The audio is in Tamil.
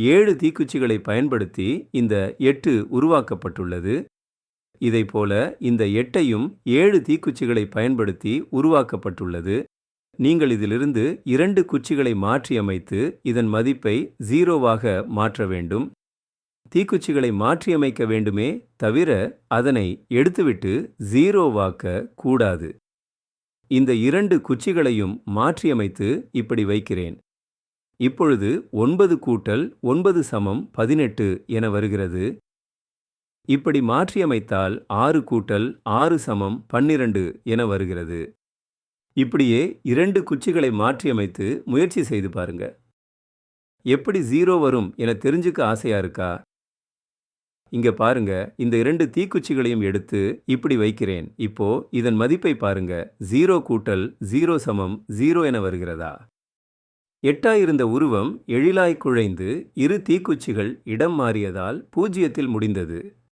7 தீக்குச்சிகளை பயன்படுத்தி இந்த 8 உருவாக்கப்பட்டுள்ளது. இதைப்போல இந்த 8ஐயும் 7 தீக்குச்சிகளை பயன்படுத்தி உருவாக்கப்பட்டுள்ளது. நீங்கள் இதிலிருந்து 2 குச்சிகளை மாற்றியமைத்து இதன் மதிப்பை 0வாக மாற்ற வேண்டும். தீக்குச்சிகளை மாற்றியமைக்க வேண்டுமே தவிர அதனை எடுத்துவிட்டு 0வாக்க கூடாது. இந்த 2 குச்சிகளையும் மாற்றியமைத்து இப்படி வைக்கிறேன். இப்பொழுது 9 கூட்டல் 9 சமம் 18 என வருகிறது. இப்படி மாற்றியமைத்தால் 6 கூட்டல் 6 சமம் 12 என வருகிறது. இப்படியே 2 குச்சிகளை மாற்றியமைத்து முயற்சி செய்து பாருங்க. எப்படி 0 வரும் என தெரிஞ்சுக்க ஆசையா இருக்கா? இங்க பாருங்க, இந்த 2 தீக்குச்சிகளையும் எடுத்து இப்படி வைக்கிறேன். இப்போ இதன் மதிப்பை பாருங்க. 0 கூட்டல் 0 சமம் 0 என வருகிறதா? 8ஆயிருந்த உருவம் எழிலாய் குழைந்து 2 தீக்குச்சிகள் இடம் மாறியதால் 0ல் முடிந்தது.